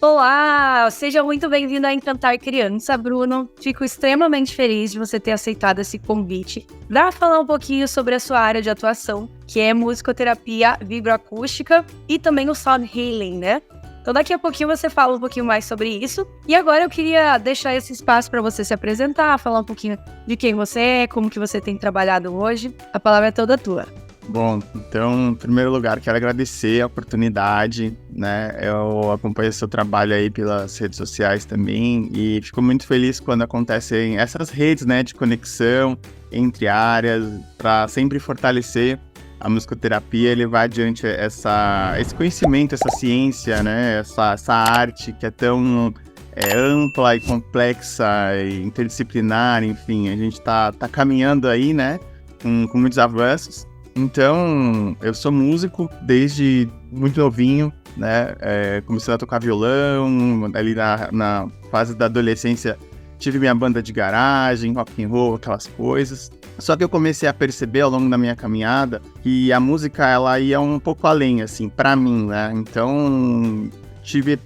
Olá, seja muito bem-vindo a Encantar Criança, Bruno. Fico extremamente feliz de você ter aceitado esse convite para falar um pouquinho sobre a sua área de atuação, que é musicoterapia vibroacústica e também o sound healing, né? Então daqui a pouquinho você fala um pouquinho mais sobre isso. E agora eu queria deixar esse espaço para você se apresentar, falar um pouquinho de quem você é, como que você tem trabalhado hoje. A palavra é toda tua. Bom, então, em primeiro lugar, quero agradecer a oportunidade, né? Eu acompanho seu trabalho aí pelas redes sociais também e fico muito feliz quando acontecem essas redes, né, de conexão entre áreas para sempre fortalecer a musicoterapia, levar adiante esse conhecimento, essa ciência, né? Essa arte que é tão ampla e complexa e interdisciplinar, enfim, a gente tá caminhando aí, né, com muitos avanços. Então, eu sou músico desde muito novinho, né? Comecei a tocar violão, ali na fase da adolescência tive minha banda de garagem, rock and roll, aquelas coisas. Só que eu comecei a perceber ao longo da minha caminhada que a música, ela ia um pouco além, assim, pra mim, né? Então, tive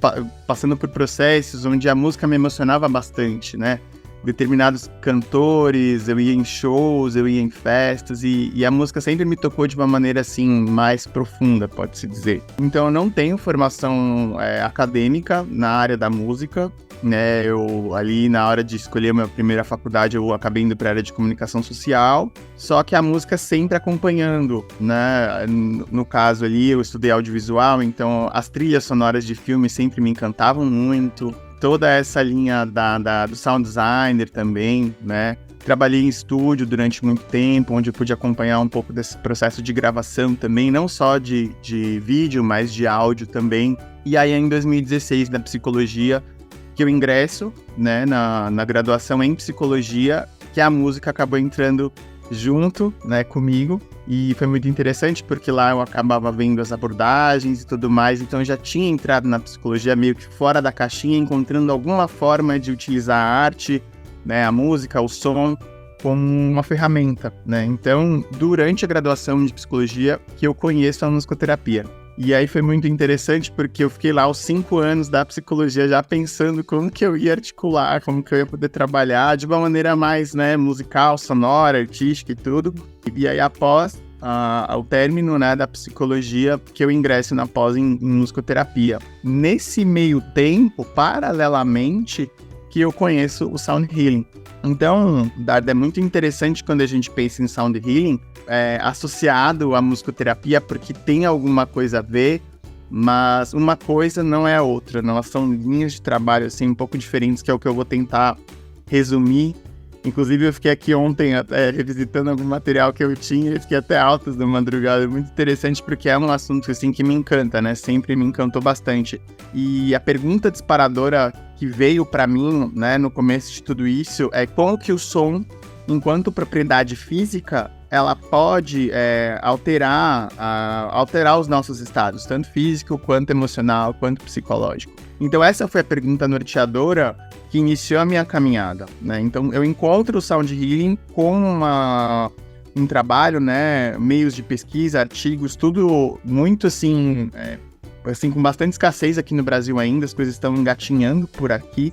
passando por processos onde a música me emocionava bastante, né? Determinados cantores, eu ia em shows, eu ia em festas e a música sempre me tocou de uma maneira assim mais profunda, pode-se dizer. Então eu não tenho formação acadêmica na área da música, né? Eu ali na hora de escolher a minha primeira faculdade eu acabei indo para a área de comunicação social, só que a música sempre acompanhando, né? No caso ali eu estudei audiovisual, então as trilhas sonoras de filmes sempre me encantavam muito. Toda essa linha do sound designer também, né? Trabalhei em estúdio durante muito tempo, onde eu pude acompanhar um pouco desse processo de gravação também, não só de vídeo, mas de áudio também. E aí, em 2016, na psicologia, que eu ingresso, né, na graduação em psicologia, que a música acabou entrando junto, né, comigo. E foi muito interessante porque lá eu acabava vendo as abordagens e tudo mais, então eu já tinha entrado na psicologia meio que fora da caixinha, encontrando alguma forma de utilizar a arte, né, a música, o som, como uma ferramenta, né? Então, durante a graduação de psicologia, que eu conheço a musicoterapia. E aí foi muito interessante porque eu fiquei lá aos 5 anos da psicologia já pensando como que eu ia articular, como que eu ia poder trabalhar de uma maneira mais, né, musical, sonora, artística e tudo. E aí após o término, né, da psicologia, que eu ingresso na pós em musicoterapia. Nesse meio tempo, paralelamente, que eu conheço o sound healing. Então, Darda, é muito interessante quando a gente pensa em sound healing, associado à musicoterapia, porque tem alguma coisa a ver, mas uma coisa não é a outra, não? Elas são linhas de trabalho assim, um pouco diferentes, que é o que eu vou tentar resumir. Inclusive, eu fiquei aqui ontem revisitando algum material que eu tinha e fiquei até altas da madrugada. É muito interessante porque é um assunto assim, que me encanta, né? Sempre me encantou bastante. E a pergunta disparadora que veio para mim, né, no começo de tudo isso é como que o som, enquanto propriedade física, ela pode alterar os nossos estados, tanto físico, quanto emocional, quanto psicológico. Então essa foi a pergunta norteadora que iniciou a minha caminhada, né? Então eu encontro o sound healing com um trabalho, né, meios de pesquisa, artigos, tudo muito assim com bastante escassez aqui no Brasil ainda, as coisas estão engatinhando por aqui,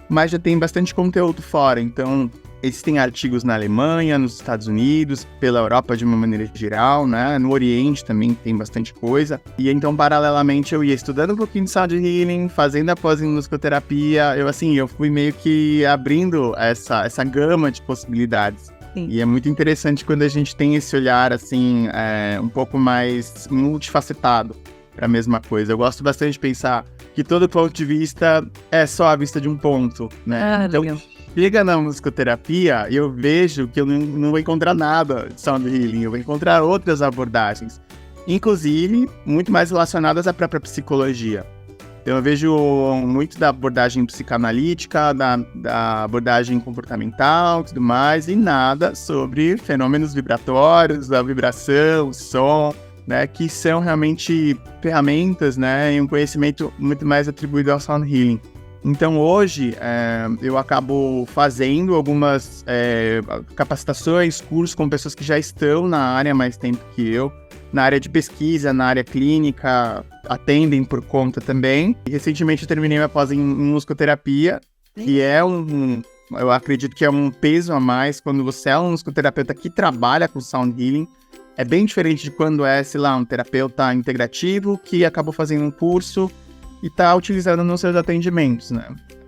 mas já tem bastante conteúdo fora, então existem artigos na Alemanha, nos Estados Unidos, pela Europa de uma maneira geral, né? No Oriente também tem bastante coisa. E então, paralelamente, eu ia estudando um pouquinho de sound healing, fazendo a pós em musicoterapia. Eu fui meio que abrindo essa gama de possibilidades. Sim. E é muito interessante quando a gente tem esse olhar, assim, um pouco mais multifacetado para a mesma coisa. Eu gosto bastante de pensar que todo ponto de vista é só a vista de um ponto, né? Então, legal. Chega na musicoterapia e eu vejo que eu não vou encontrar nada de sound healing, eu vou encontrar outras abordagens, inclusive muito mais relacionadas à própria psicologia. Então eu vejo muito da abordagem psicanalítica, da abordagem comportamental e tudo mais, e nada sobre fenômenos vibratórios, a vibração, o som, né, que são realmente ferramentas, né, e um conhecimento muito mais atribuído ao sound healing. Então hoje eu acabo fazendo algumas capacitações, cursos com pessoas que já estão na área há mais tempo que eu, na área de pesquisa, na área clínica, atendem por conta também. E recentemente eu terminei minha pós em musicoterapia, que é eu acredito que é um peso a mais quando você é um musicoterapeuta que trabalha com sound healing. É bem diferente de quando é, sei lá, um terapeuta integrativo que acabou fazendo um curso e está utilizando nos seus atendimentos, né?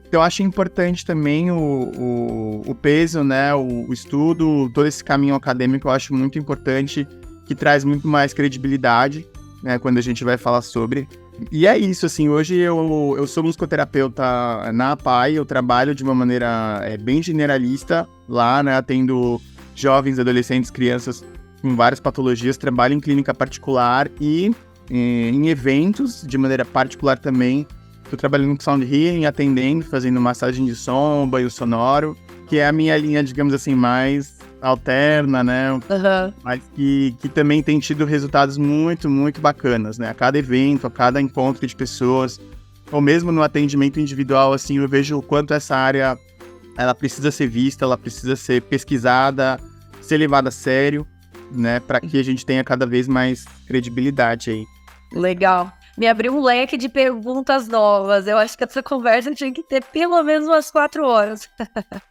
Então, eu acho importante também o peso, né, o estudo, todo esse caminho acadêmico eu acho muito importante, que traz muito mais credibilidade, né, quando a gente vai falar sobre. E é isso, assim, hoje eu sou musicoterapeuta na APAE, eu trabalho de uma maneira bem generalista lá, né, atendo jovens, adolescentes, crianças com várias patologias, trabalho em clínica particular e em eventos, de maneira particular também. Estou trabalhando com sound healing, atendendo, fazendo massagem de som, banho sonoro, que é a minha linha, digamos assim, mais alterna, né? Mas que também tem tido resultados muito, muito bacanas, né? A cada evento, a cada encontro de pessoas, ou mesmo no atendimento individual, assim, eu vejo o quanto essa área, ela precisa ser vista, ela precisa ser pesquisada, ser levada a sério, né? Para que a gente tenha cada vez mais credibilidade aí. Legal. Me abriu um leque de perguntas novas. Eu acho que essa conversa tinha que ter pelo menos umas 4 horas.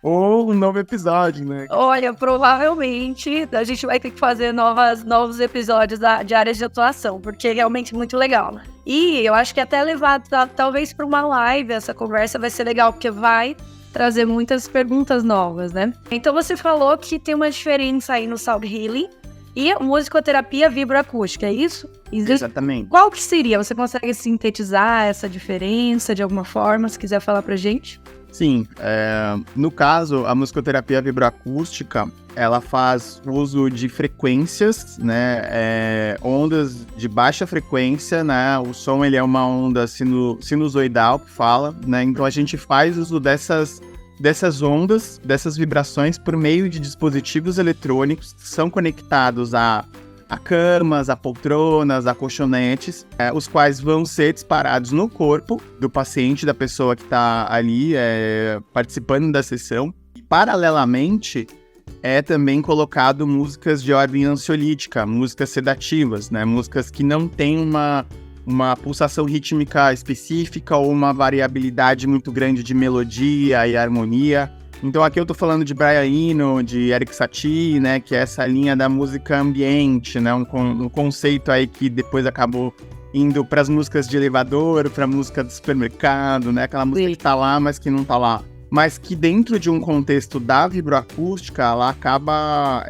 Ou um novo episódio, né? Olha, provavelmente a gente vai ter que fazer novos episódios de áreas de atuação, porque é realmente muito legal, né? E eu acho que até levar talvez para uma live essa conversa vai ser legal, porque vai trazer muitas perguntas novas, né? Então você falou que tem uma diferença aí no sound healing e musicoterapia vibroacústica, é isso? Exatamente. Qual que seria? Você consegue sintetizar essa diferença de alguma forma, se quiser falar pra gente? Sim, no caso, a musicoterapia vibroacústica, ela faz uso de frequências, né, ondas de baixa frequência, né, o som ele é uma onda sinusoidal, que fala, né, então a gente faz uso dessas ondas, dessas vibrações por meio de dispositivos eletrônicos que são conectados a camas, a poltronas, a colchonetes, os quais vão ser disparados no corpo do paciente, da pessoa que está ali participando da sessão. E, paralelamente, é também colocado músicas de ordem ansiolítica, músicas sedativas, né? Músicas que não têm uma pulsação rítmica específica ou uma variabilidade muito grande de melodia e harmonia. Então aqui eu tô falando de Brian Eno, de Eric Satie, né, que é essa linha da música ambiente, né, um conceito aí que depois acabou indo para as músicas de elevador, para música do supermercado, né, aquela música que tá lá, mas que não tá lá. Mas que dentro de um contexto da vibroacústica, ela acaba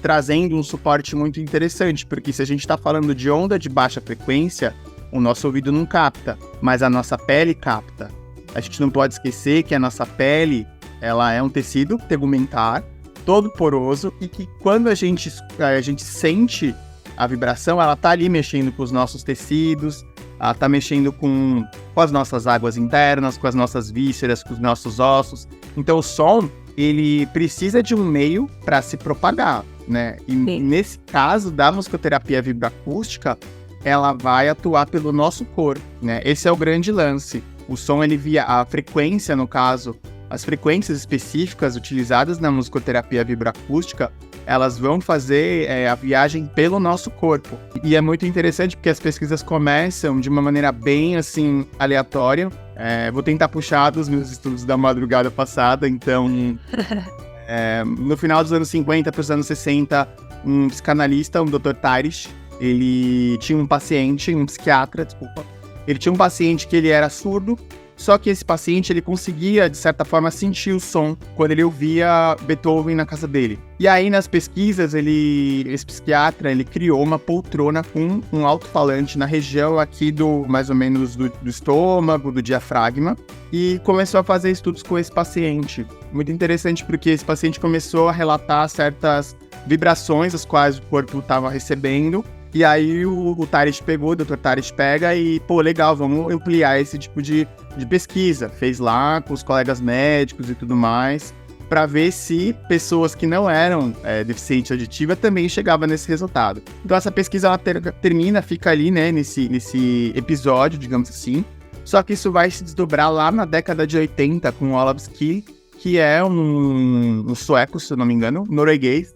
trazendo um suporte muito interessante, porque se a gente tá falando de onda de baixa frequência, o nosso ouvido não capta, mas a nossa pele capta. A gente não pode esquecer que a nossa pele, ela é um tecido tegumentar, todo poroso, e que quando a gente sente a vibração, ela tá ali mexendo com os nossos tecidos, ela tá mexendo com as nossas águas internas, com as nossas vísceras, com os nossos ossos. Então o som, ele precisa de um meio para se propagar, né? E nesse caso da musicoterapia vibroacústica, ela vai atuar pelo nosso corpo, né? Esse é o grande lance. O som, ele via a frequência, no caso, as frequências específicas utilizadas na musicoterapia vibroacústica, elas vão fazer a viagem pelo nosso corpo. E é muito interessante porque as pesquisas começam de uma maneira bem, assim, aleatória. Vou tentar puxar dos meus estudos da madrugada passada. Então, no final dos anos 50 para os anos 60, um psicanalista, um Dr. Tarish, ele tinha um paciente, um psiquiatra, ele tinha um paciente que ele era surdo, só que esse paciente, ele conseguia, de certa forma, sentir o som quando ele ouvia Beethoven na casa dele. E aí, nas pesquisas, esse psiquiatra, ele criou uma poltrona com um alto-falante na região aqui mais ou menos do estômago, do diafragma, e começou a fazer estudos com esse paciente. Muito interessante porque esse paciente começou a relatar certas vibrações as quais o corpo estava recebendo. E aí o Tarish pegou, o Dr. Tarish pega e, legal, vamos ampliar esse tipo de pesquisa. Fez lá com os colegas médicos e tudo mais, para ver se pessoas que não eram deficiente auditiva também chegavam nesse resultado. Então essa pesquisa, ela termina, fica ali, né, nesse episódio, digamos assim. Só que isso vai se desdobrar lá na década de 80 com o Olabsky, que é um sueco, se eu não me engano, um norueguês,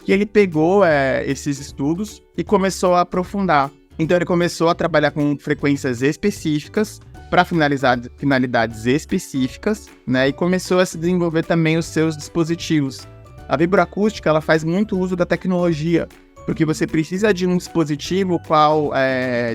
que ele pegou esses estudos e começou a aprofundar. Então ele começou a trabalhar com frequências específicas para finalidades específicas, né? E começou a se desenvolver também os seus dispositivos. A vibroacústica, ela faz muito uso da tecnologia, porque você precisa de um dispositivo qual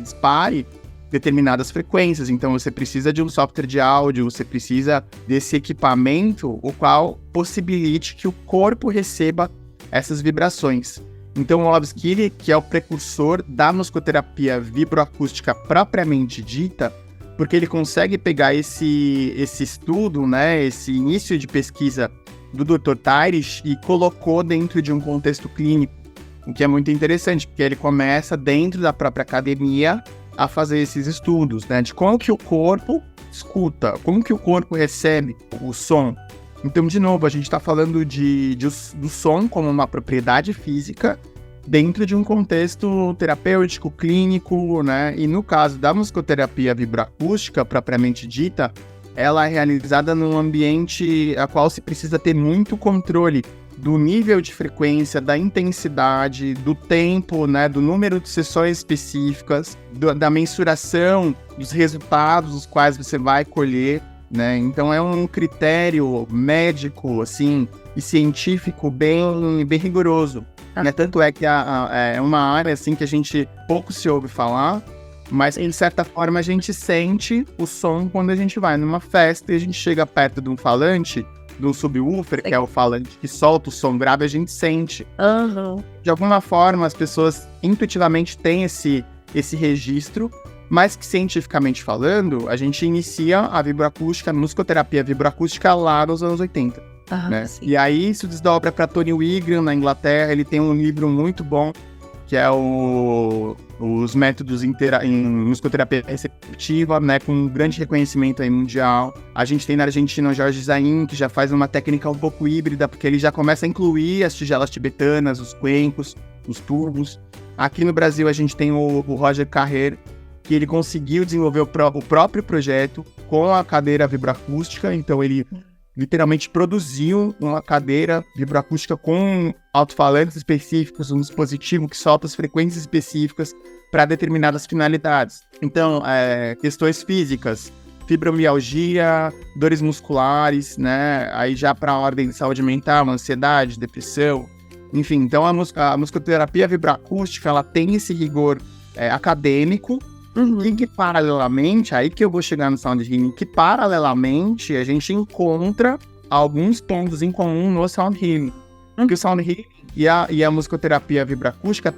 dispare determinadas frequências. Então você precisa de um software de áudio, você precisa desse equipamento, o qual possibilite que o corpo receba essas vibrações. Então o Loveskilly, que é o precursor da musicoterapia vibroacústica propriamente dita, porque ele consegue pegar esse estudo, né, esse início de pesquisa do Dr. Tyrich e colocou dentro de um contexto clínico, o que é muito interessante, porque ele começa dentro da própria academia a fazer esses estudos, né, de como que o corpo escuta, como que o corpo recebe o som. Então, de novo, a gente está falando do som como uma propriedade física dentro de um contexto terapêutico, clínico, né? E no caso da musicoterapia vibroacústica, propriamente dita, ela é realizada num ambiente a qual se precisa ter muito controle do nível de frequência, da intensidade, do tempo, né? Do número de sessões específicas, da mensuração dos resultados os quais você vai colher, né? Então é um critério médico, assim, e científico bem rigoroso. Né? Tanto é que é uma área assim, que a gente pouco se ouve falar, mas de certa forma a gente sente o som quando a gente vai numa festa e a gente chega perto de um falante, de um subwoofer, que é o falante que solta o som grave, a gente sente. Uhum. De alguma forma as pessoas intuitivamente têm esse registro, mas que cientificamente falando, a gente inicia a vibroacústica, a musicoterapia vibroacústica lá nos anos 80. Né? E aí isso desdobra para Tony Wigram, na Inglaterra. Ele tem um livro muito bom, que é os métodos em musicoterapia receptiva, né, com um grande reconhecimento aí mundial. A gente tem na Argentina o Jorge Zain, que já faz uma técnica um pouco híbrida, porque ele já começa a incluir as tigelas tibetanas, os cuencos, os tubos. Aqui no Brasil a gente tem o Roger Carrer, que ele conseguiu desenvolver o próprio projeto com a cadeira vibroacústica. Então ele literalmente produziu uma cadeira vibroacústica com alto-falantes específicos, um dispositivo que solta as frequências específicas para determinadas finalidades. Então, questões físicas, fibromialgia, dores musculares, né? Aí já para a ordem de saúde mental, ansiedade, depressão, enfim. Então, a musicoterapia vibroacústica, ela tem esse rigor acadêmico. Uhum. E que paralelamente, aí que eu vou chegar no Sound Healing, que paralelamente a gente encontra alguns pontos em comum no Sound Healing. Porque o Sound Healing e a musicoterapia vibroacústica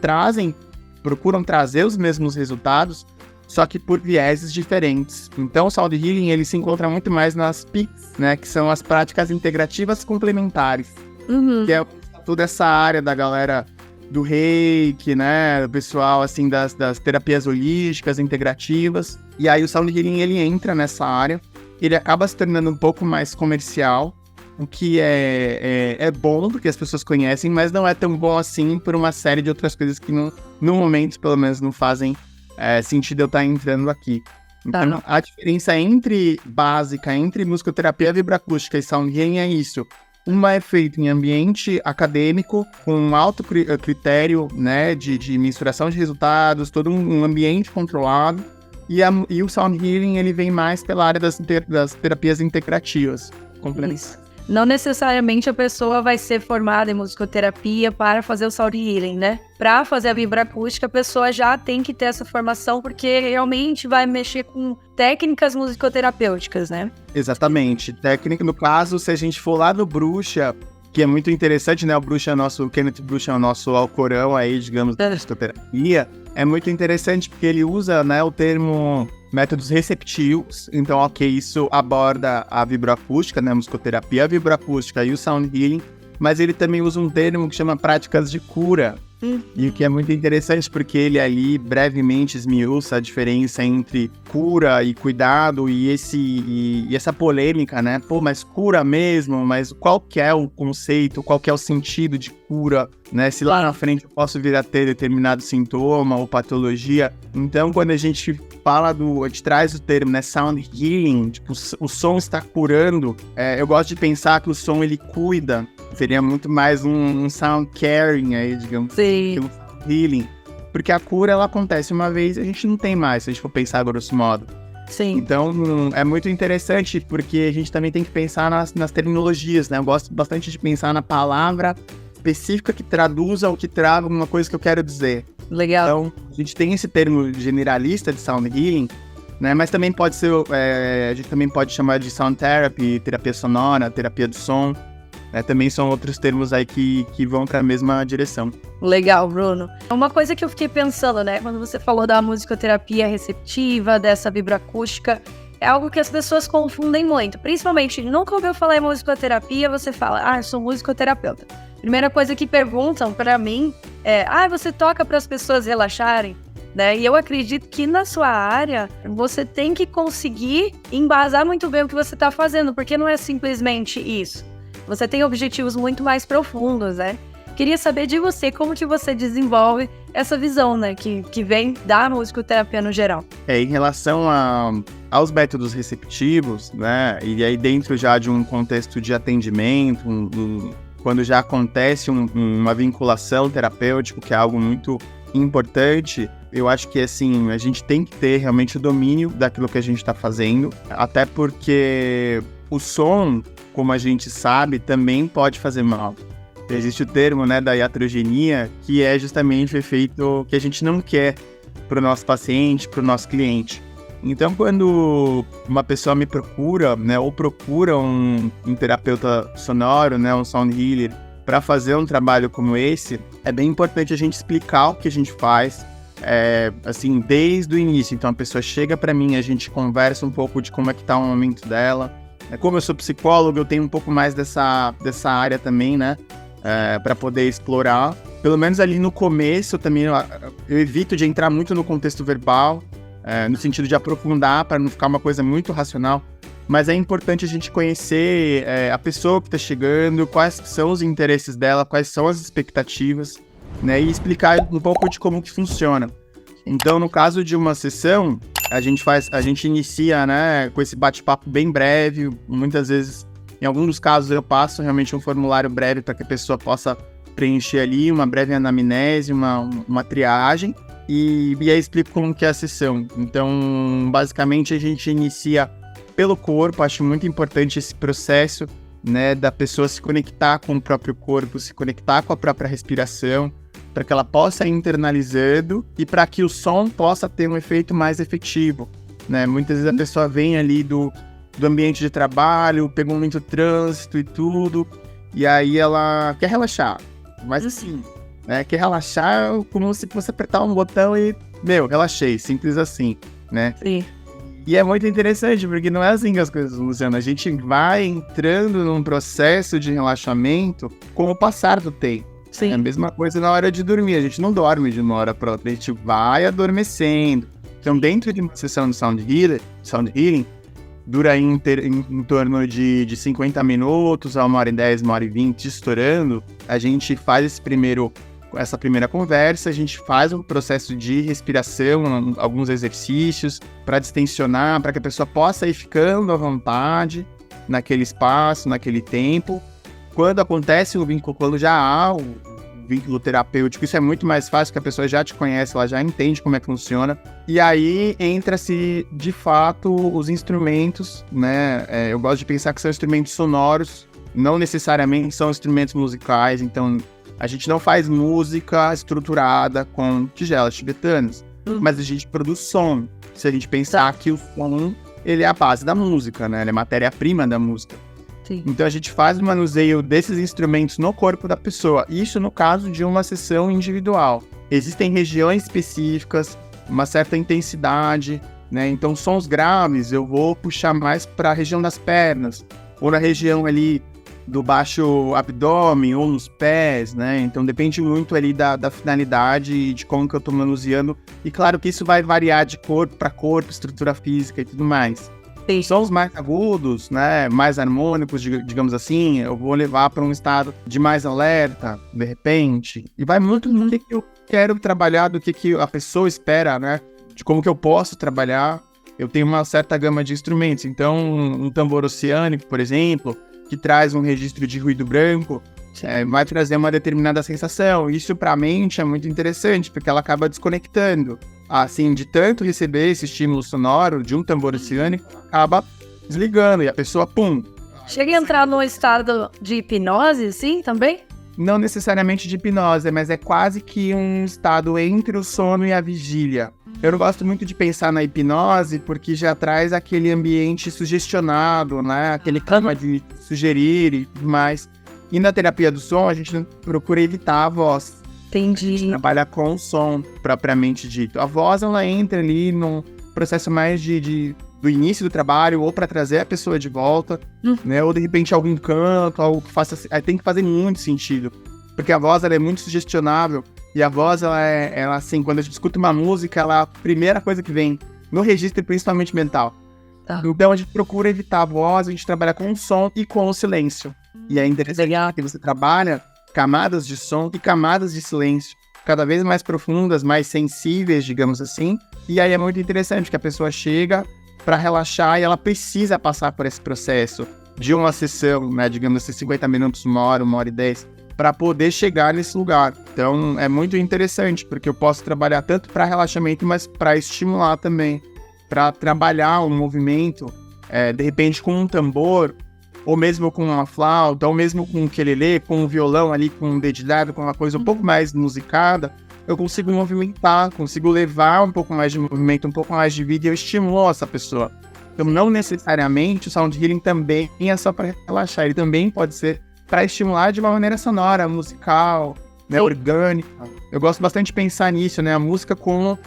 procuram trazer os mesmos resultados, só que por vieses diferentes. Então o Sound Healing ele se encontra muito mais nas PICs, né, que são as práticas integrativas complementares, que é toda essa área da galera do reiki, né, o pessoal, assim, das terapias holísticas, integrativas. E aí o Sound Healing, ele entra nessa área, ele acaba se tornando um pouco mais comercial, o que é bom, porque as pessoas conhecem, mas não é tão bom assim por uma série de outras coisas que no momento, pelo menos, não fazem sentido eu estar entrando aqui. Então, a diferença básica entre musicoterapia vibroacústica e Sound Healing é isso. Uma é feita em ambiente acadêmico, com um alto critério, né, de mensuração de resultados, todo um ambiente controlado. E o Sound Healing, ele vem mais pela área das terapias integrativas. Isso. Não necessariamente a pessoa vai ser formada em musicoterapia para fazer o Sound Healing, né? Para fazer a vibroacústica, a pessoa já tem que ter essa formação, porque realmente vai mexer com técnicas musicoterapêuticas, né? Exatamente. Técnica, no caso, se a gente for lá no Bruxa, que é muito interessante, né? O Kenneth Bruxa é o nosso alcorão aí, digamos, da musicoterapia. É muito interessante porque ele usa, né, o termo métodos receptivos. Então, ok, isso aborda a vibroacústica, né, a musicoterapia, a vibroacústica e o Sound Healing, mas ele também usa um termo que chama práticas de cura, E o que é muito interessante, porque ele ali brevemente esmiuça a diferença entre cura e cuidado e essa polêmica, né? Pô, mas cura mesmo? Mas qual que é o conceito? Qual que é o sentido de cura? Né? Se lá na frente eu posso vir a ter determinado sintoma ou patologia. Então, quando a gente a gente traz o termo, né, sound healing, tipo, o som está curando, eu gosto de pensar que o som, ele cuida. Seria muito mais um sound caring aí, digamos. Sim. Que um sound healing. Porque a cura, ela acontece uma vez e a gente não tem mais, se a gente for pensar grosso modo. Sim. Então, é muito interessante, porque a gente também tem que pensar nas terminologias, né? Eu gosto bastante de pensar na palavra específica que traduza ou que traga uma coisa que eu quero dizer. Legal. Então, a gente tem esse termo generalista de sound healing, né? Mas também pode ser, a gente também pode chamar de sound therapy, terapia sonora, terapia do som. Também são outros termos aí que vão para a mesma direção. Legal, Bruno. Uma coisa que eu fiquei pensando, né? Quando você falou da musicoterapia receptiva, dessa vibroacústica, é algo que as pessoas confundem muito. Principalmente, nunca ouviu falar em musicoterapia, você fala, eu sou musicoterapeuta. Primeira coisa que perguntam para mim é, você toca para as pessoas relaxarem? Né? E eu acredito que na sua área, você tem que conseguir embasar muito bem o que você está fazendo, porque não é simplesmente isso. Você tem objetivos muito mais profundos, né? Queria saber de você, como que você desenvolve essa visão, né? Que vem da musicoterapia no geral. Em relação aos métodos receptivos, né? E aí dentro já de um contexto de atendimento, quando já acontece uma vinculação terapêutica, que é algo muito importante, eu acho que, assim, a gente tem que ter realmente o domínio daquilo que a gente está fazendo, até porque o som, como a gente sabe, também pode fazer mal. Existe o termo, né, da iatrogenia, que é justamente o efeito que a gente não quer para o nosso paciente, para o nosso cliente. Então, quando uma pessoa me procura, né, ou procura um terapeuta sonoro, né, um sound healer, para fazer um trabalho como esse, é bem importante a gente explicar o que a gente faz, assim, desde o início. Então, a pessoa chega para mim, a gente conversa um pouco de como é que tá o momento dela. Como eu sou psicólogo, eu tenho um pouco mais dessa área também, né, para poder explorar. Pelo menos ali no começo, também eu evito de entrar muito no contexto verbal, no sentido de aprofundar, para não ficar uma coisa muito racional. Mas é importante a gente conhecer a pessoa que está chegando, quais são os interesses dela, quais são as expectativas, né, e explicar um pouco de como que funciona. Então, no caso de uma sessão, a gente inicia, né, com esse bate-papo bem breve. Muitas vezes, em alguns dos casos, eu passo realmente um formulário breve para que a pessoa possa preencher ali uma breve anamnese, uma triagem, e aí explico como que é a sessão. Então, basicamente, a gente inicia pelo corpo. Acho muito importante esse processo, né, da pessoa se conectar com o próprio corpo, se conectar com a própria respiração, para que ela possa ir internalizando e para que o som possa ter um efeito mais efetivo, né? Muitas vezes a pessoa vem ali do ambiente de trabalho, pegou muito trânsito e tudo, e aí ela quer relaxar, mas assim, né? Quer relaxar como se fosse apertar um botão e, relaxei, simples assim, né? Sim. E é muito interessante, porque não é assim que as coisas funcionam. A gente vai entrando num processo de relaxamento com o passar do tempo. Sim. É a mesma coisa na hora de dormir. A gente não dorme de uma hora para outra, a gente vai adormecendo. Então, dentro de uma sessão de sound healing, dura em torno de 50 minutos a 1h10, 1h20, estourando. A gente faz essa primeira conversa, a gente faz um processo de respiração, alguns exercícios para distensionar, para que a pessoa possa ir ficando à vontade naquele espaço, naquele tempo. Quando acontece o vínculo, quando já há o vínculo terapêutico, isso é muito mais fácil, porque a pessoa já te conhece, ela já entende como é que funciona. E aí entra-se, de fato, os instrumentos, né? Eu gosto de pensar que são instrumentos sonoros, não necessariamente são instrumentos musicais. Então, a gente não faz música estruturada com tigelas tibetanas, mas a gente produz som. Se a gente pensar que o som, ele é a base da música, né? Ele é a matéria-prima da música. Sim. Então a gente faz o manuseio desses instrumentos no corpo da pessoa. Isso no caso de uma sessão individual. Existem regiões específicas, uma certa intensidade, né? Então sons graves eu vou puxar mais para a região das pernas, ou na região ali do baixo abdômen ou nos pés, né? Então depende muito ali da finalidade e de como que eu tô manuseando. E claro que isso vai variar de corpo para corpo, estrutura física e tudo mais. Sim. Sons mais agudos, né? Mais harmônicos, digamos assim, eu vou levar para um estado de mais alerta, de repente. E vai muito do que eu quero trabalhar, do que a pessoa espera, né? De como que eu posso trabalhar. Eu tenho uma certa gama de instrumentos. Então, um tambor oceânico, por exemplo, que traz um registro de ruído branco, vai trazer uma determinada sensação. Isso para a mente é muito interessante, porque ela acaba desconectando. Assim, de tanto receber esse estímulo sonoro de um tambor oceânico, acaba desligando e a pessoa, pum. Chega a entrar num estado de hipnose, sim, também? Não necessariamente de hipnose, mas é quase que um estado entre o sono e a vigília. Eu não gosto muito de pensar na hipnose, porque já traz aquele ambiente sugestionado, né? Aquele clima de sugerir e tudo mais. E na terapia do som, a gente procura evitar a voz. Entendi. A gente trabalha com o som, propriamente dito. A voz, ela entra ali num processo mais do início do trabalho, ou para trazer a pessoa de volta, né? Ou de repente algum canto, algo que faça... Aí tem que fazer muito sentido. Porque a voz, ela é muito sugestionável. E a voz, ela assim, quando a gente escuta uma música, ela é a primeira coisa que vem no registro, principalmente mental. Tá. Então a gente procura evitar a voz, a gente trabalha com o som e com o silêncio. E é interessante que você trabalha camadas de som e camadas de silêncio, cada vez mais profundas, mais sensíveis, digamos assim. E aí é muito interessante que a pessoa chega para relaxar e ela precisa passar por esse processo de uma sessão, né, digamos assim, 50 minutos, 1 hora e 10, para poder chegar nesse lugar. Então é muito interessante, porque eu posso trabalhar tanto para relaxamento, mas para estimular também, para trabalhar o movimento, de repente com um tambor, ou mesmo com uma flauta, ou mesmo com um ukelele, com um violão ali, com um dedilhado, com uma coisa um pouco mais musicada, eu consigo movimentar, consigo levar um pouco mais de movimento, um pouco mais de vida, e eu estimulo essa pessoa. Então não necessariamente o sound healing também é só para relaxar, ele também pode ser para estimular de uma maneira sonora, musical, né, orgânica. Eu gosto bastante de pensar nisso, né, a música como...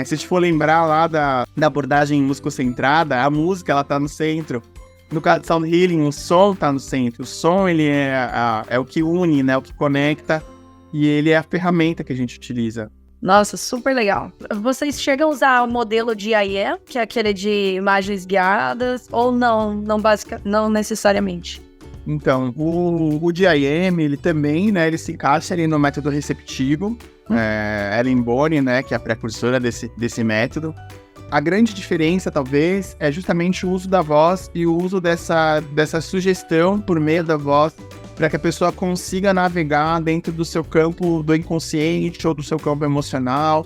se a gente for lembrar lá da abordagem musicocentrada, a música, ela tá no centro. No caso de Sound Healing, o som tá no centro. O som, ele é o que une, né? O que conecta. E ele é a ferramenta que a gente utiliza. Nossa, super legal. Vocês chegam a usar o modelo de IEM, que é aquele de imagens guiadas, ou não necessariamente? Então, o DIM, ele também, né? Ele se encaixa ali no método receptivo. Ellen Bonny, né? Que é a precursora desse método. A grande diferença, talvez, é justamente o uso da voz e o uso dessa sugestão por meio da voz para que a pessoa consiga navegar dentro do seu campo do inconsciente ou do seu campo emocional,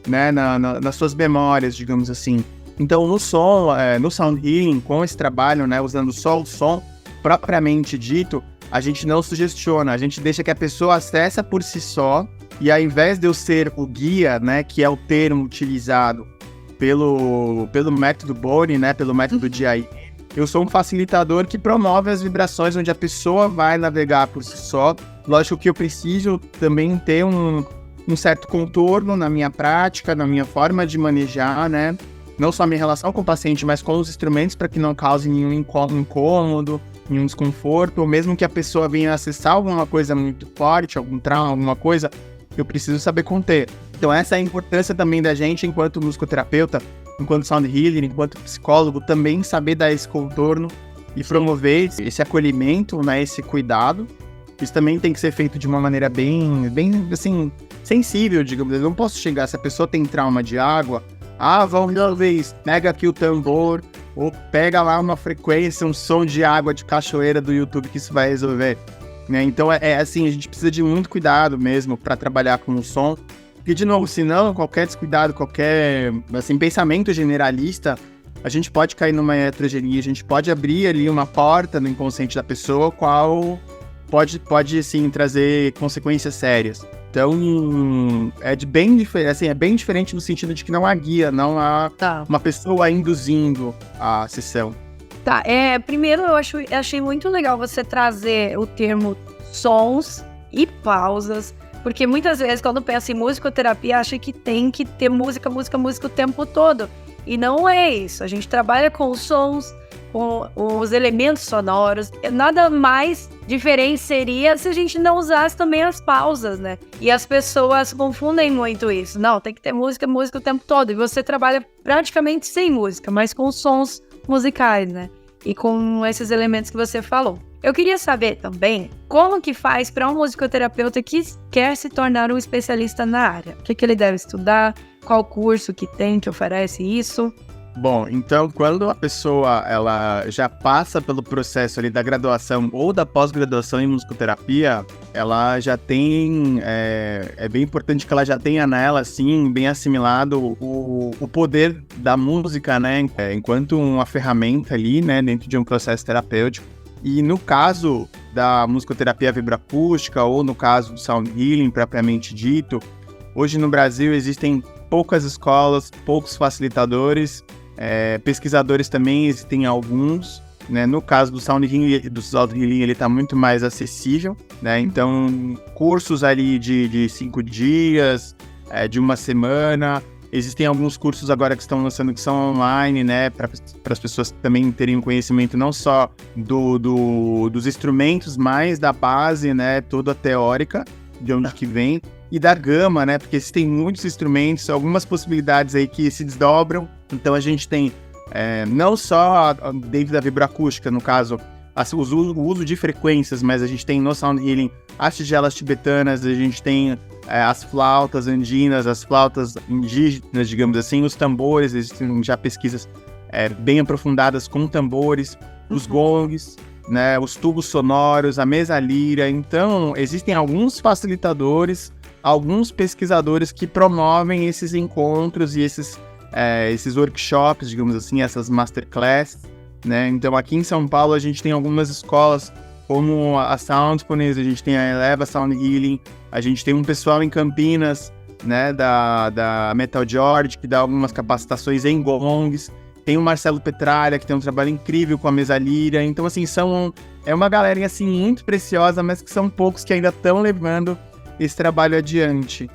né, nas suas memórias, digamos assim. Então, no som, no Sound Healing, com esse trabalho, né, usando só o som, propriamente dito, a gente não sugestiona, a gente deixa que a pessoa acessa por si só, e ao invés de eu ser o guia, né, que é o termo utilizado pelo método Bonny, né, pelo método DIM, eu sou um facilitador que promove as vibrações onde a pessoa vai navegar por si só. Lógico que eu preciso também ter um certo contorno na minha prática, na minha forma de manejar, né, não só a minha relação com o paciente, mas com os instrumentos para que não cause nenhum incômodo, nenhum desconforto, ou mesmo que a pessoa venha acessar alguma coisa muito forte, algum trauma, alguma coisa, eu preciso saber conter. Então essa é a importância também da gente, enquanto musicoterapeuta, enquanto sound healer, enquanto psicólogo, também saber dar esse contorno e promover esse acolhimento, né, esse cuidado. Isso também tem que ser feito de uma maneira bem assim, sensível, digamos. Eu não posso chegar, se a pessoa tem trauma de água, vamos resolver isso, pega aqui o tambor, ou pega lá uma frequência, um som de água de cachoeira do YouTube que isso vai resolver. Né? Então assim, a gente precisa de muito cuidado mesmo para trabalhar com o som. Porque, de novo, senão qualquer descuidado, qualquer assim, pensamento generalista, a gente pode cair numa heterogeneia, a gente pode abrir ali uma porta no inconsciente da pessoa, qual pode assim, trazer consequências sérias. Então, é bem diferente no sentido de que não há guia, não há uma pessoa induzindo a sessão. Tá, primeiro eu achei muito legal você trazer o termo sons e pausas, porque muitas vezes quando pensa em musicoterapia acha que tem que ter música o tempo todo, e não é isso. A gente trabalha com os sons, os elementos sonoros. Nada mais diferente seria se a gente não usasse também as pausas, né? E as pessoas confundem muito isso. Não, tem que ter música o tempo todo. E você trabalha praticamente sem música, mas com sons musicais, né? E com esses elementos que você falou. Eu queria saber também como que faz para um musicoterapeuta que quer se tornar um especialista na área. O que ele deve estudar, qual curso que tem que oferece isso. Bom, então quando a pessoa ela já passa pelo processo ali da graduação ou da pós-graduação em musicoterapia, ela já tem, é bem importante que ela já tenha nela, assim, bem assimilado o poder da música, né, enquanto uma ferramenta ali, né, dentro de um processo terapêutico. E no caso da musicoterapia vibroacústica ou no caso do sound healing propriamente dito, hoje no Brasil existem poucas escolas, poucos facilitadores, pesquisadores também existem alguns, né? No caso do sound healing, ele está muito mais acessível, né? Então, cursos ali de 5 dias, de uma semana. Existem alguns cursos agora que estão lançando que são online, né, para as pessoas também terem um conhecimento não só dos instrumentos, mas da base, né, toda a teórica, de onde que vem, e da gama, né, porque existem muitos instrumentos, algumas possibilidades aí que se desdobram. Então a gente tem não só dentro da vibroacústica, no caso, o uso de frequências, mas a gente tem no sound healing as tigelas tibetanas, a gente tem as flautas andinas, as flautas indígenas, digamos assim, os tambores, existem já pesquisas bem aprofundadas com tambores, os gongs, né, os tubos sonoros, a mesa lira. Então, existem alguns facilitadores, alguns pesquisadores que promovem esses encontros e esses workshops, digamos assim, essas masterclasses, né? Então, aqui em São Paulo, a gente tem algumas escolas como a Soundfulness, a gente tem a Eleva Sound Healing, a gente tem um pessoal em Campinas, né, da Metal George, que dá algumas capacitações em gongs, tem o Marcelo Petralha, que tem um trabalho incrível com a mesa lira. Então, assim, é uma galerinha, assim, muito preciosa, mas que são poucos que ainda estão levando esse trabalho adiante.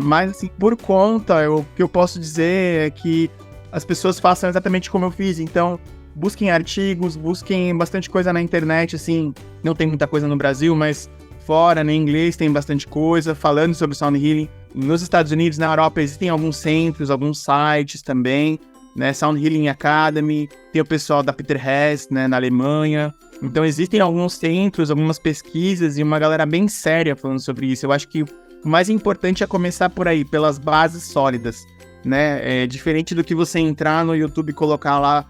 Mas, assim, por conta, o que eu posso dizer é que as pessoas façam exatamente como eu fiz. Então, busquem artigos, busquem bastante coisa na internet, assim, não tem muita coisa no Brasil, mas fora, em inglês, tem bastante coisa falando sobre Sound Healing. Nos Estados Unidos, na Europa, existem alguns centros, alguns sites também, né, Sound Healing Academy, tem o pessoal da Peter Hess, né, na Alemanha. Então, existem alguns centros, algumas pesquisas e uma galera bem séria falando sobre isso. Eu acho que o mais importante é começar por aí, pelas bases sólidas, né, diferente do que você entrar no YouTube e colocar lá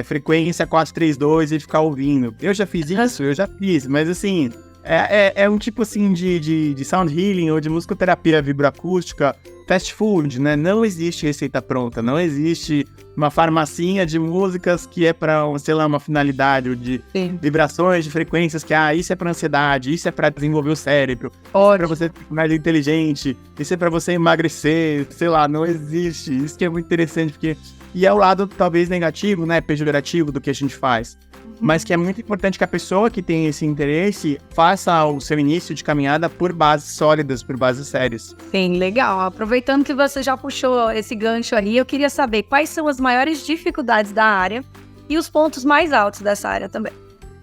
frequência 432 e ficar ouvindo. Eu já fiz isso, mas assim, é um tipo assim de sound healing ou de musicoterapia vibroacústica fast food, né? Não existe receita pronta, não existe uma farmacinha de músicas que é para, sei lá, uma finalidade, ou de vibrações, de frequências que, isso é para ansiedade, isso é para desenvolver o cérebro, isso é para você ficar mais inteligente, isso é para você emagrecer, sei lá, não existe. Isso que é muito interessante, porque... E é o lado, talvez, negativo, né, pejorativo do que a gente faz. Mas que é muito importante que a pessoa que tem esse interesse faça o seu início de caminhada por bases sólidas, por bases sérias. Sim, legal. Aproveitando que você já puxou esse gancho aí, eu queria saber quais são as maiores dificuldades da área e os pontos mais altos dessa área também.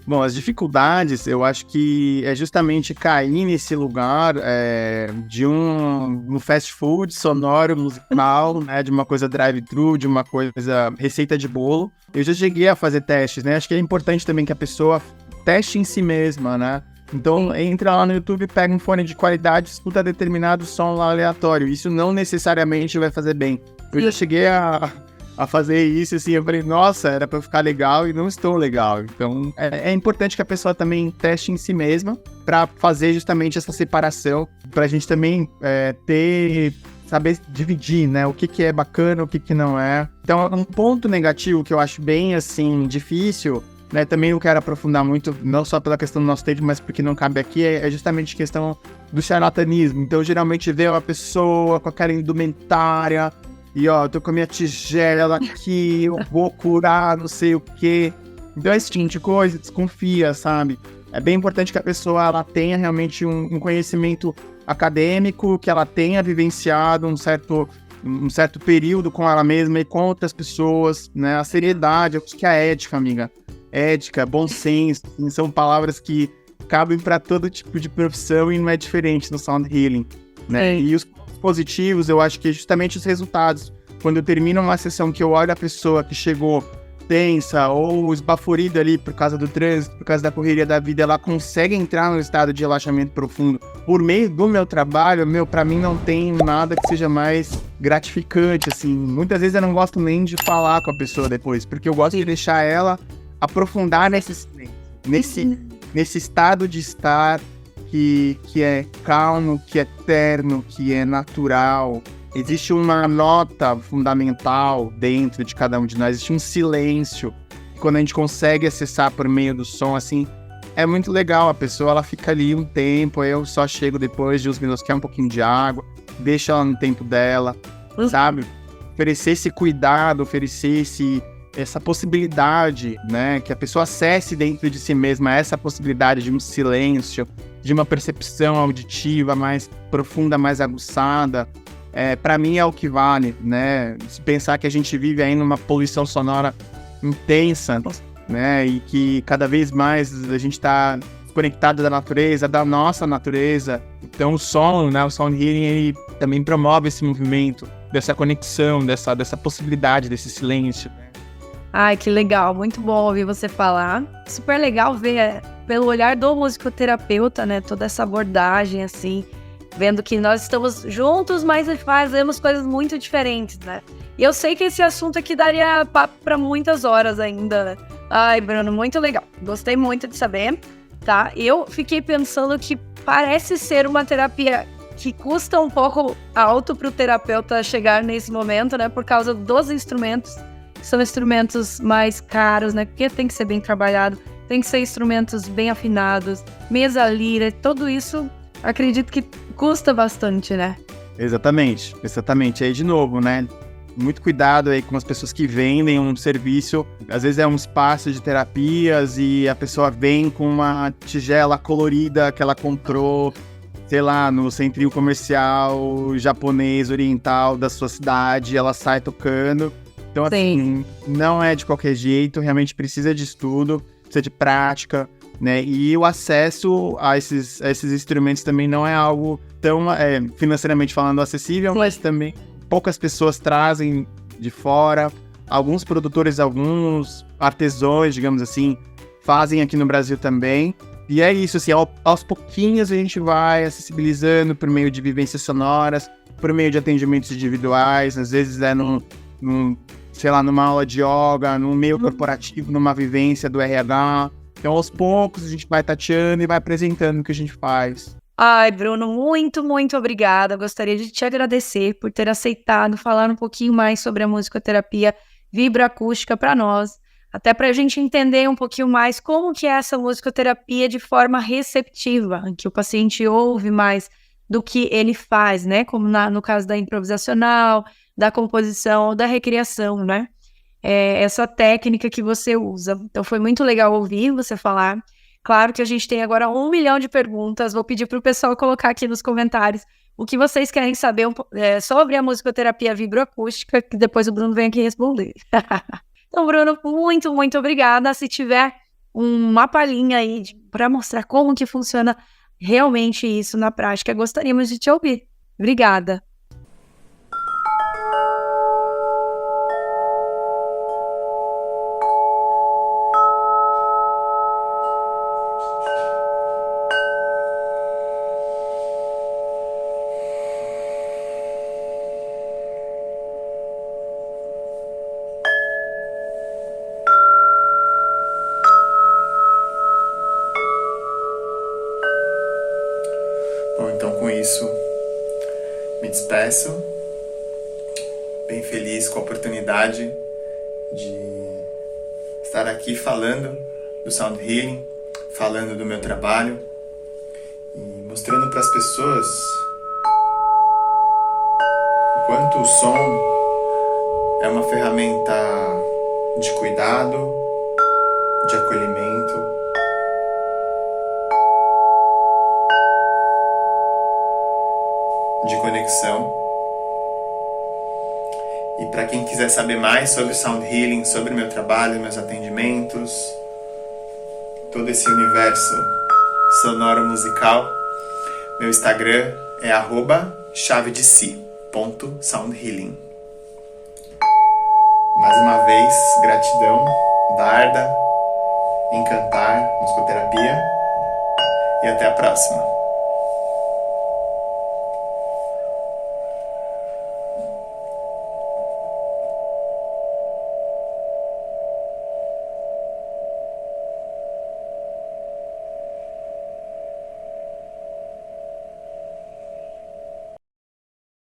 Bom, as dificuldades, eu acho que é justamente cair nesse lugar de um fast food sonoro, musical, né, de uma coisa drive-thru, de uma coisa receita de bolo. Eu já cheguei a fazer testes, né? Acho que é importante também que a pessoa teste em si mesma, né? Então, entra lá no YouTube, pega um fone de qualidade, escuta determinado som lá aleatório. Isso não necessariamente vai fazer bem. Eu já cheguei a fazer isso, assim, eu falei, nossa, era pra eu ficar legal e não estou legal. Então, é importante que a pessoa também teste em si mesma pra fazer justamente essa separação, pra gente também saber dividir, né, o que é bacana, o que não é. Então, um ponto negativo que eu acho bem, assim, difícil, né, também não quero aprofundar muito, não só pela questão do nosso tempo, mas porque não cabe aqui, é justamente a questão do charlatanismo. Então, geralmente vê uma pessoa com aquela indumentária, e eu tô com a minha tigela aqui, eu vou curar não sei o quê. Então esse tipo de coisa, desconfia, sabe? É bem importante que a pessoa ela tenha realmente um conhecimento acadêmico, que ela tenha vivenciado um certo período com ela mesma e com outras pessoas, né? A seriedade, eu acho que a ética, amiga, ética, bom senso, assim, são palavras que cabem para todo tipo de profissão e não é diferente no Sound Healing, né? E os pontos positivos, eu acho que é justamente os resultados. Quando eu termino uma sessão que eu olho a pessoa que chegou tensa ou esbaforida ali por causa do trânsito, por causa da correria da vida, ela consegue entrar num estado de relaxamento profundo por meio do meu trabalho, pra mim não tem nada que seja mais gratificante, assim. Muitas vezes eu não gosto nem de falar com a pessoa depois, porque eu gosto de deixar ela aprofundar nesse estado de estar que é calmo, que é terno, que é natural. Existe uma nota fundamental dentro de cada um de nós, existe um silêncio. Quando a gente consegue acessar por meio do som, assim, é muito legal. A pessoa, ela fica ali um tempo, eu só chego depois de uns minutos, quer um pouquinho de água, deixa ela no tempo dela, sabe? Oferecer esse cuidado, oferecer essa possibilidade, né? Que a pessoa acesse dentro de si mesma essa possibilidade de um silêncio, de uma percepção auditiva mais profunda, mais aguçada. Para mim é o que vale, né? Se pensar que a gente vive aí numa poluição sonora intensa, né? E que cada vez mais a gente está conectado da natureza, da nossa natureza. Então o som, né? O Sound Healing, ele também promove esse movimento, dessa conexão, dessa possibilidade, desse silêncio. Ai, que legal, muito bom ouvir você falar. Super legal ver pelo olhar do musicoterapeuta, né? Toda essa abordagem, assim, vendo que nós estamos juntos, mas fazemos coisas muito diferentes, né? E eu sei que esse assunto aqui daria papo para muitas horas ainda, né? Ai, Bruno, muito legal. Gostei muito de saber, tá? Eu fiquei pensando que parece ser uma terapia que custa um pouco alto para o terapeuta chegar nesse momento, né? Por causa dos instrumentos, que são instrumentos mais caros, né? Porque tem que ser bem trabalhado, tem que ser instrumentos bem afinados, mesa lira, tudo isso, acredito que custa bastante, né? Exatamente. Aí, de novo, né? Muito cuidado aí com as pessoas que vendem um serviço. Às vezes é um espaço de terapias e a pessoa vem com uma tigela colorida que ela comprou, sei lá, no centrinho comercial japonês, oriental da sua cidade, ela sai tocando. Então, assim, não é de qualquer jeito, realmente precisa de estudo, precisa de prática, né? E o acesso a esses instrumentos também não é algo tão, financeiramente falando, acessível, mas também poucas pessoas trazem de fora. Alguns produtores, alguns artesãos, digamos assim, fazem aqui no Brasil também. E é isso, assim, aos pouquinhos a gente vai acessibilizando por meio de vivências sonoras, por meio de atendimentos individuais, às vezes sei lá, numa aula de yoga, num meio corporativo, numa vivência do RH. Então, aos poucos, a gente vai tateando e vai apresentando o que a gente faz. Ai, Bruno, muito, muito obrigada. Gostaria de te agradecer por ter aceitado falar um pouquinho mais sobre a musicoterapia vibroacústica para nós, até para a gente entender um pouquinho mais como que é essa musicoterapia de forma receptiva, em que o paciente ouve mais do que ele faz, né? Como no caso da improvisacional, da composição ou da recriação, né? Essa técnica que você usa. Então, foi muito legal ouvir você falar. Claro que a gente tem agora 1 milhão de perguntas. Vou pedir para o pessoal colocar aqui nos comentários o que vocês querem saber sobre a musicoterapia vibroacústica, que depois o Bruno vem aqui responder. Então, Bruno, muito, muito obrigada. Se tiver uma palhinha aí para mostrar como que funciona realmente isso na prática, gostaríamos de te ouvir. Obrigada. Bom, então com isso me despeço, bem feliz com a oportunidade de estar aqui falando do Sound Healing, falando do meu trabalho e mostrando para as pessoas o quanto o som é uma ferramenta de cuidado, de acolhimento, de conexão. E para quem quiser saber mais sobre Sound Healing, sobre meu trabalho, meus atendimentos, todo esse universo sonoro musical, meu Instagram é @chavedesi.soundhealing. Mais uma vez, gratidão, Darda, Encantar, Musicoterapia, e até a próxima.